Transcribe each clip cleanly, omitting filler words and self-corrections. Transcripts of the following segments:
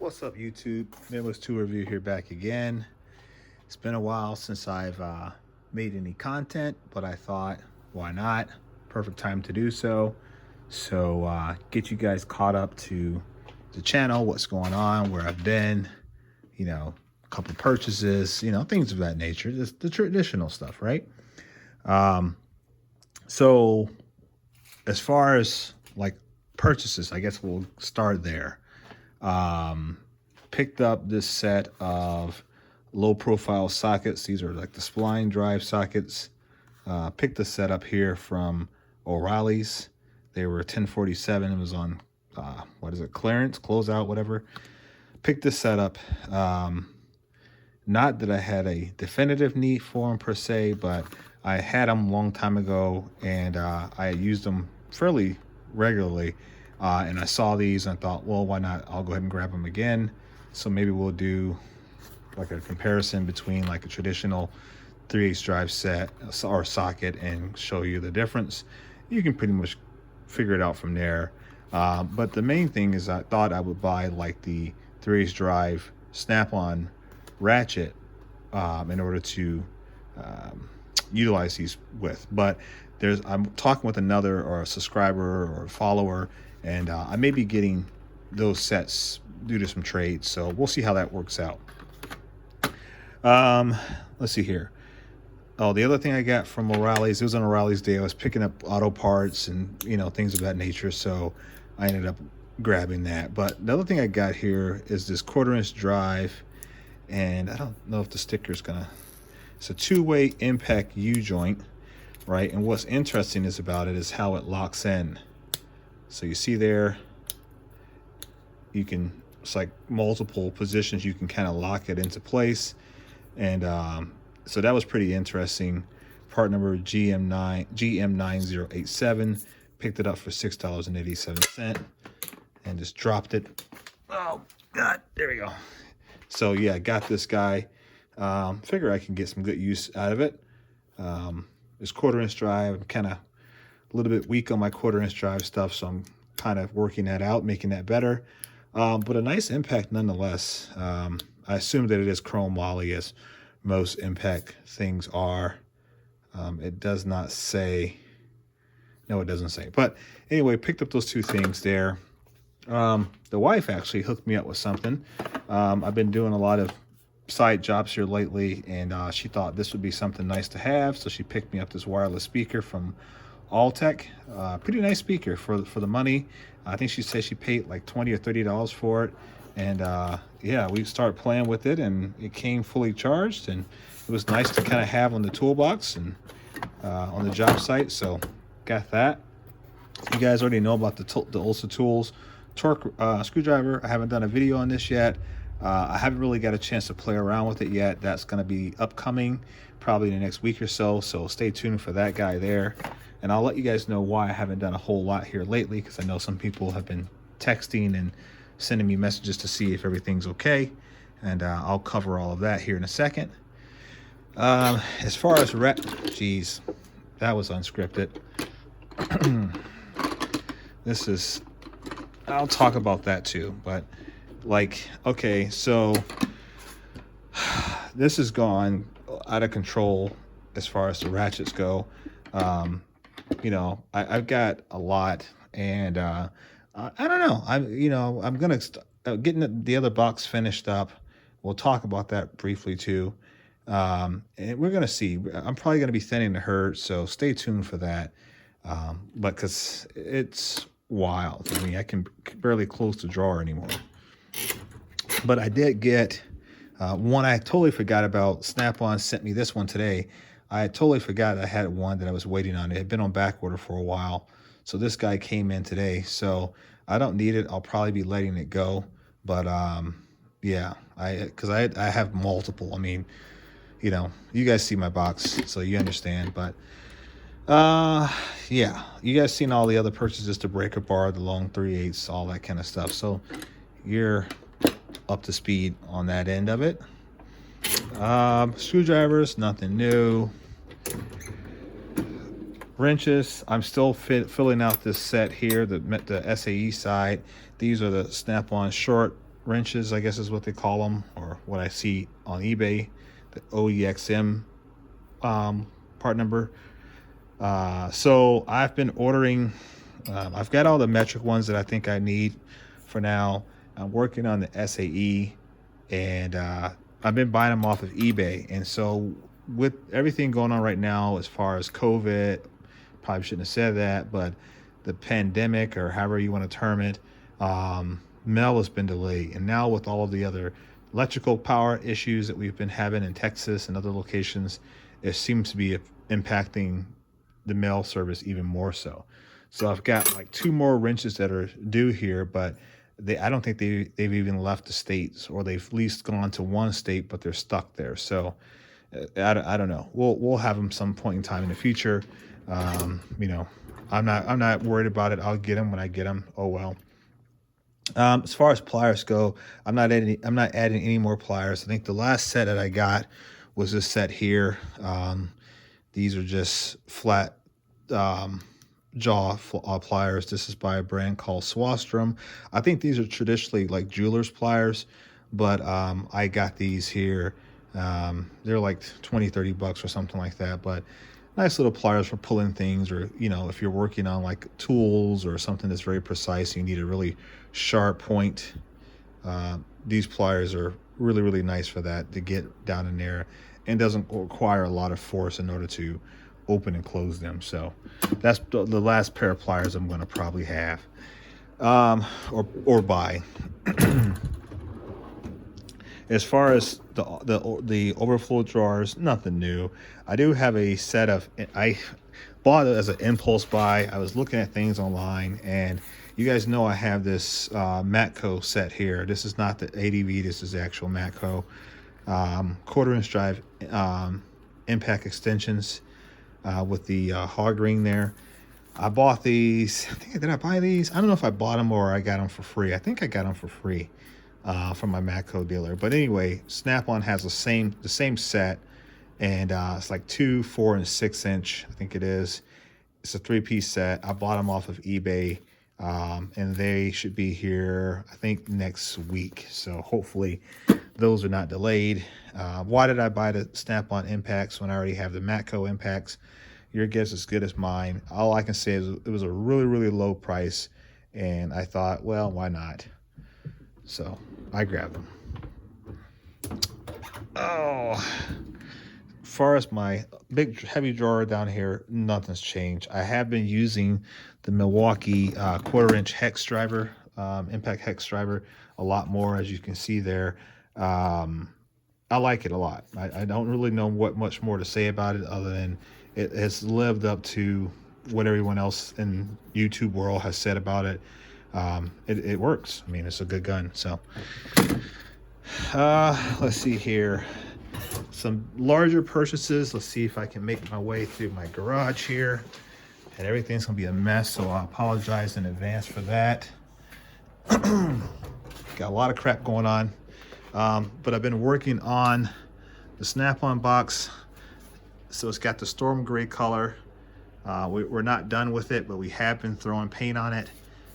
What's up, YouTube? Midwest 2 review here, back again. It's been a while since I've made any content, but I thought, why not? Perfect time to do so. So get you guys caught up to the channel, what's going on, where I've been, a couple purchases, things of that nature, just the traditional stuff, right? So as far as like purchases, I guess we'll start there. Picked up this set of low profile sockets. These are like the spline drive sockets. Picked the set up here from O'Reilly's. They were 1047. It was on clearance, closeout, whatever. Picked this set up. Not that I had a definitive need for them per se, but I had them a long time ago, and I used them fairly regularly. And I saw these and I thought, well, why not? I'll go ahead and grab them again. So maybe we'll do like a comparison between like a traditional 3/8 drive set or socket and show you the difference. You can pretty much figure it out from there. But the main thing is I thought I would buy like the 3/8 drive Snap-on ratchet in order to utilize these with. But I'm talking with another or a subscriber or a follower, and I may be getting those sets due to some trades, so we'll see how that works out. Let's see here. Oh, the other thing I got from O'Reilly's, it was on O'Reilly's day. I was picking up auto parts and things of that nature, so I ended up grabbing that. But the other thing I got here is this 1/4" drive, and I don't know if the sticker's gonna. It's a 2-way impact U-joint, right? And what's interesting about it is how it locks in. So you see there, it's like multiple positions. You can kind of lock it into place. And so that was pretty interesting. Part number GM9087. Picked it up for $6.87 and just dropped it. Oh God, there we go. So yeah, got this guy. Figure I can get some good use out of it. This 1/4" drive, I'm kind of a little bit weak on my 1/4" drive stuff, so I'm kind of working that out, making that better. But a nice impact nonetheless. I assume that it is chrome moly, as most impact things are. It does not say. No, it doesn't say. But anyway, picked up those two things there. The wife actually hooked me up with something. I've been doing a lot of side jobs here lately, and she thought this would be something nice to have, so she picked me up this wireless speaker from Alltech. Pretty nice speaker for the money. I think she said she paid like $20 or $30 for it, and yeah, we started playing with it, and it came fully charged, and it was nice to kind of have on the toolbox and on the job site. So got that. You guys already know about the Ulsa Tools torque screwdriver. I haven't done a video on this yet. I haven't really got a chance to play around with it yet. That's going to be upcoming probably in the next week or so, so stay tuned for that guy there. And I'll let you guys know why I haven't done a whole lot here lately, because I know some people have been texting and sending me messages to see if everything's okay, and I'll cover all of that here in a second. As far as geez, that was unscripted. I'll talk about that too, but like, okay, so this has gone out of control as far as the ratchets go. I've got a lot, and I don't know. I'm gonna getting the other box finished up. We'll talk about that briefly too, and we're gonna see. I'm probably gonna be thinning the herd, so stay tuned for that. But because it's wild. I mean, I can barely close the drawer anymore. But I did get one I totally forgot about. Snap-on sent me this one today. I totally forgot I had one that I was waiting on. It had been on back order for a while. So this guy came in today. So I don't need it. I'll probably be letting it go. But yeah, because I have multiple. I mean, you guys see my box, so you understand. But yeah, you guys seen all the other purchases, the breaker bar, the long 3/8, all that kind of stuff. So you're up to speed on that end of it. Screwdrivers, nothing new. Wrenches, I'm still filling out this set here, the SAE side. These are the Snap-on short wrenches, I guess is what they call them, or what I see on eBay, the OEXM part number. So I've been ordering, I've got all the metric ones that I think I need for now. I'm working on the SAE, and I've been buying them off of eBay. And so with everything going on right now as far as COVID, probably shouldn't have said that, but the pandemic, or however you want to term it, mail has been delayed. And now with all of the other electrical power issues that we've been having in Texas and other locations, it seems to be impacting the mail service even more so. So I've got like 2 more wrenches that are due here, but I don't think they've even left the states, or they've at least gone to one state, but they're stuck there. So I don't know. We'll have them some point in time in the future. You know, I'm not worried about it. I'll get them when I get them. Oh well. As far as pliers go, I'm not adding any more pliers. I think the last set that I got was this set here. These are just flat jaw pliers. This is by a brand called Swastrom. I think these are traditionally like jeweler's pliers, but I got these here. They're like 20-30 bucks or something like that, but nice little pliers for pulling things, or you know, if you're working on like tools or something that's very precise, you need a really sharp point. These pliers are really nice for that, to get down in there, and doesn't require a lot of force in order to open and close them. So that's the last pair of pliers I'm going to probably have, or buy. As far as the overflow drawers, nothing new. I do have a set of, I bought it as an impulse buy. I was looking at things online, and you guys know I have this Matco set here. This is not the ADV, this is the actual Matco 1/4-inch drive impact extensions with the hog ring there. I bought these. Did I buy these? I don't know if I bought them or I got them for free. I think I got them for free from my Matco dealer. But anyway, Snap-on has the same set, and it's like 2, 4, and 6-inch. I think it is. It's a 3-piece set. I bought them off of eBay, and they should be here, I think, next week. So hopefully those are not delayed. Why did I buy the Snap-on impacts when I already have the Matco impacts? Your guess is as good as mine. All I can say is it was a really low price, and I thought, well, why not? So I grabbed them. Oh, as far as my big heavy drawer down here, nothing's changed. I have been using the Milwaukee 1/4-inch hex driver, impact hex driver, a lot more, as you can see there. I like it a lot. I don't really know what much more to say about it, other than it has lived up to what everyone else in YouTube world has said about it. It works. I mean, it's a good gun. So let's see here, some larger purchases. Let's see if I can make my way through my garage here, and everything's gonna be a mess, so I apologize in advance for that. Got a lot of crap going on, but I've been working on the Snap-on box. So it's got the storm gray color. We're not done with it, but we have been throwing paint on it,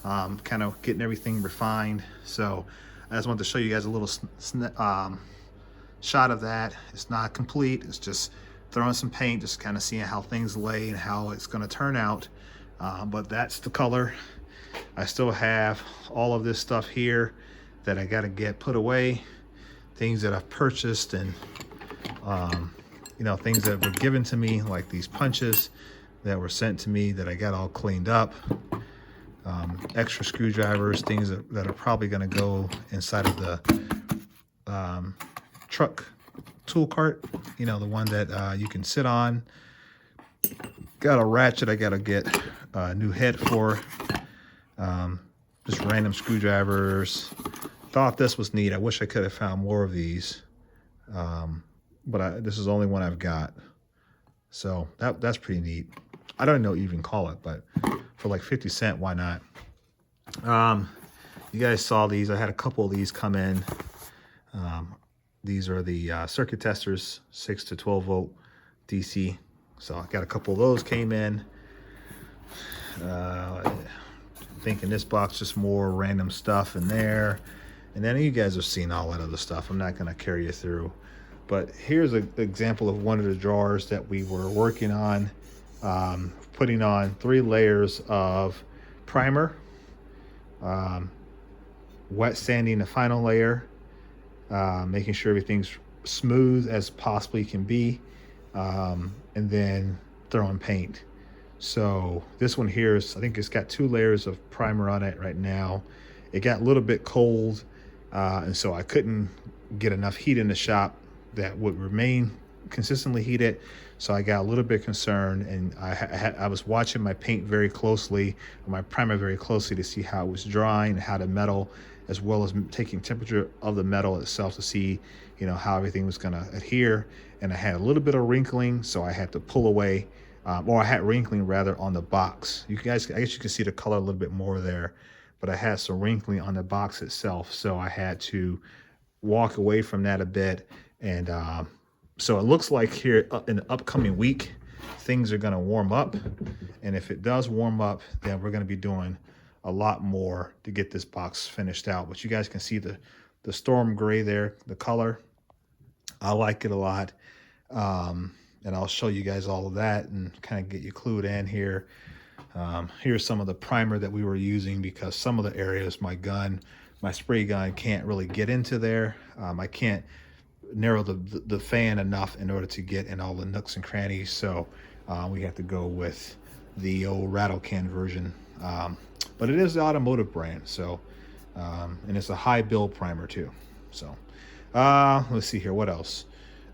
kind of getting everything refined. So I just wanted to show you guys a little shot of that. It's not complete. It's just throwing some paint, just kind of seeing how things lay and how it's going to turn out. But that's the color. I still have all of this stuff here that I got to get put away. Things that I've purchased, and you know, things that were given to me, like these punches that were sent to me that I got all cleaned up. Extra screwdrivers, things that are probably going to go inside of the truck tool cart, you know, the one that you can sit on. Got a ratchet I got to get a new head for. Just random screwdrivers. Thought this was neat. I wish I could have found more of these. But this is the only one I've got. So that's pretty neat. I don't know what you even call it, but for like 50 cents, why not? You guys saw these. I had a couple of these come in. These are the circuit testers, 6 to 12 volt DC. So I got a couple of those came in. I think in this box, just more random stuff in there. And then you guys have seen all that other stuff. I'm not gonna carry you through. But here's an example of one of the drawers that we were working on, putting on 3 layers of primer, wet sanding the final layer, making sure everything's smooth as possibly can be, and then throwing paint. So this one here is, I think it's got 2 layers of primer on it right now. It got a little bit cold, and so I couldn't get enough heat in the shop that would remain consistently heated. So I got a little bit concerned, and I was watching my paint very closely, or my primer very closely, to see how it was drying, how the metal, as well as taking temperature of the metal itself to see, you know, how everything was going to adhere. And I had a little bit of wrinkling, so I had to pull away, or I had wrinkling rather on the box. You guys, I guess you can see the color a little bit more there, but I had some wrinkling on the box itself, so I had to walk away from that a bit. And so it looks like here in the upcoming week, things are going to warm up. And if it does warm up, then we're going to be doing a lot more to get this box finished out. But you guys can see the storm gray there, the color. I like it a lot. And I'll show you guys all of that and kind of get you clued in here. Here's some of the primer that we were using, because some of the areas my spray gun can't really get into there. I can't narrow the fan enough in order to get in all the nooks and crannies, so we have to go with the old rattle can version, but it is the automotive brand, so and it's a high build primer too. So let's see here, what else.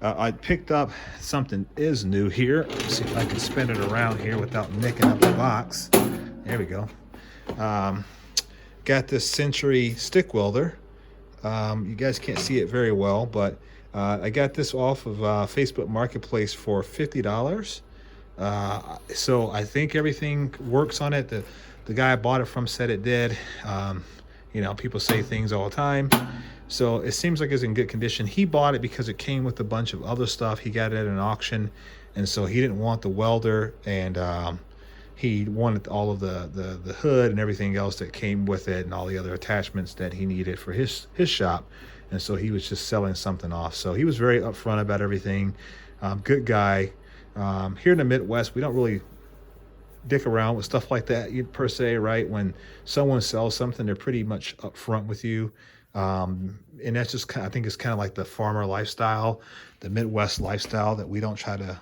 I picked up something is new here. Let's see if I can spin it around here without nicking up the box. There we go. Got this Century stick welder. You guys can't see it very well, but I got this off of Facebook Marketplace for $50. So I think everything works on it. The guy I bought it from said it did. You know, people say things all the time. So it seems like it's in good condition. He bought it because it came with a bunch of other stuff. He got it at an auction, and so he didn't want the welder, and he wanted all of the hood and everything else that came with it, and all the other attachments that he needed for his shop. And so he was just selling something off. So he was very upfront about everything. Good guy. Here in the Midwest, we don't really dick around with stuff like that per se, right? When someone sells something, they're pretty much upfront with you. And that's just I think it's kind of like the farmer lifestyle, the Midwest lifestyle, that we don't try to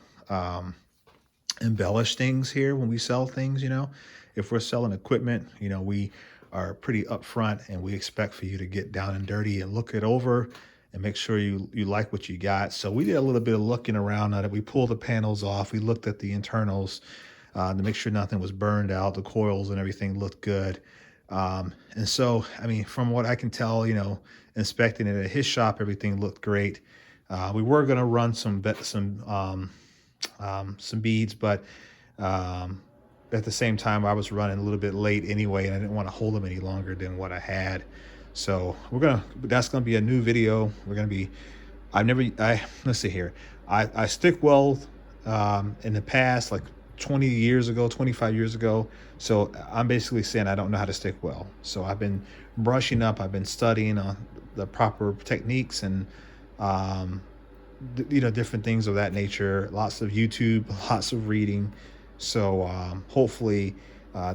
embellish things here when we sell things. You know, if we're selling equipment, you know, we are pretty upfront, and we expect for you to get down and dirty and look it over and make sure you like what you got. So we did a little bit of looking around at it. We pulled the panels off. We looked at the internals to make sure nothing was burned out. The coils and everything looked good. And so, I mean, from what I can tell, you know, inspecting it at his shop, everything looked great. We were going to run some beads, but at the same time, I was running a little bit late anyway, and I didn't want to hold them any longer than what I had. So that's gonna be a new video. Let's see here. I stick weld in the past, like 20 years ago, 25 years ago. So I'm basically saying I don't know how to stick weld. So I've been brushing up. I've been studying the proper techniques and you know, different things of that nature. Lots of YouTube, lots of reading. So hopefully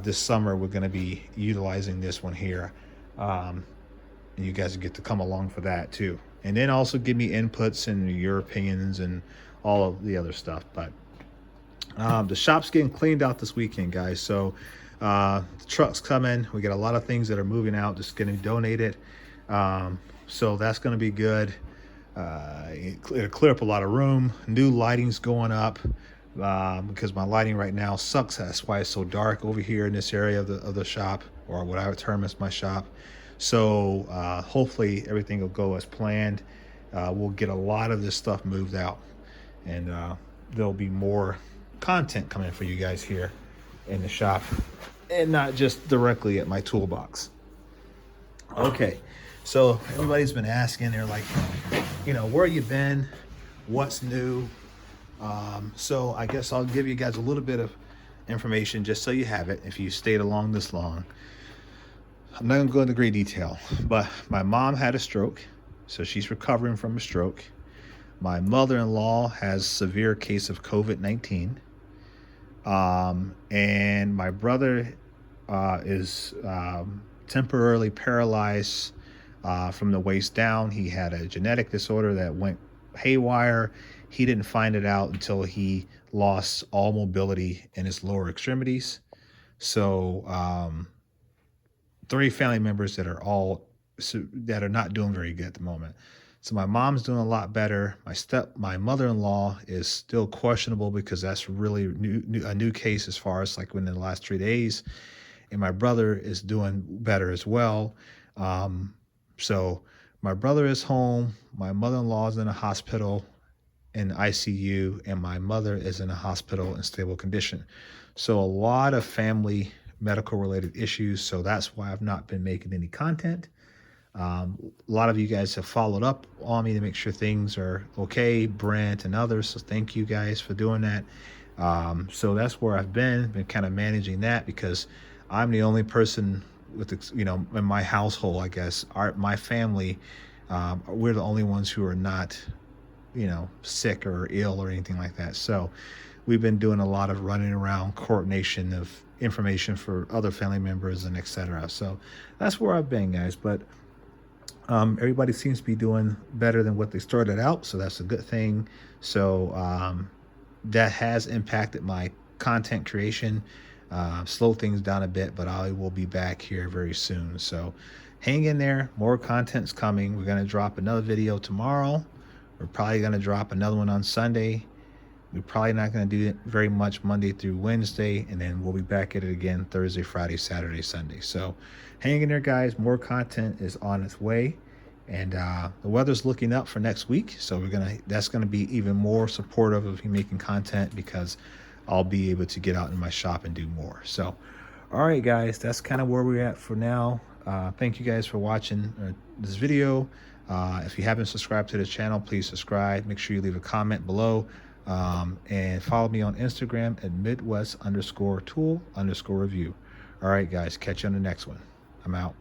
this summer we're going to be utilizing this one here, and you guys get to come along for that too, and then also give me inputs and your opinions and all of the other stuff. But the shop's getting cleaned out this weekend, guys. So the truck's coming. We got a lot of things that are moving out, just getting donated. So that's going to be good. It'll clear up a lot of room. New lighting's going up. Because my lighting right now sucks. That's why it's so dark over here in this area of the shop, or what I would term as my shop. So hopefully everything will go as planned. We'll get a lot of this stuff moved out, and there'll be more content coming for you guys here in the shop, and not just directly at my toolbox. Okay, so everybody's been asking, they're like, you know, where you been, what's new. So I guess I'll give you guys a little bit of information just so you have it if you stayed along this long. I'm not gonna go into great detail, but my mom had a stroke, so she's recovering from a stroke. My mother-in-law has severe case of COVID-19. And my brother is temporarily paralyzed from the waist down. He had a genetic disorder that went haywire. He didn't find it out until he lost all mobility in his lower extremities. So 3 family members that are not doing very good at the moment. So my mom's doing a lot better. My mother-in-law is still questionable because that's really a new case as far as like within the last 3 days. And my brother is doing better as well. So my brother is home. My mother-in-law is in a hospital in ICU, and my mother is in a hospital in stable condition. So a lot of family medical related issues. So that's why I've not been making any content. A lot of you guys have followed up on me to make sure things are okay, Brent and others. So thank you guys for doing that. So that's where I've been kind of managing that, because I'm the only person with, in my household, I guess, my family, we're the only ones who are not, sick or ill or anything like that. So we've been doing a lot of running around, coordination of information for other family members and etc. So that's where I've been, guys. But everybody seems to be doing better than what they started out, so that's a good thing. So that has impacted my content creation, slowed things down a bit, but I will be back here very soon. So hang in there, more content's coming. We're going to drop another video tomorrow. We're probably going to drop another one on Sunday. We're probably not going to do it very much Monday through Wednesday, and then we'll be back at it again Thursday, Friday, Saturday, Sunday. So hang in there, guys. More content is on its way, and the weather's looking up for next week. So that's gonna be even more supportive of me making content, because I'll be able to get out in my shop and do more. So, all right, guys, that's kind of where we're at for now. Thank you guys for watching this video. If you haven't subscribed to the channel, please subscribe. Make sure you leave a comment below. And follow me on Instagram at Midwest_tool_review. All right, guys, catch you on the next one. I'm out.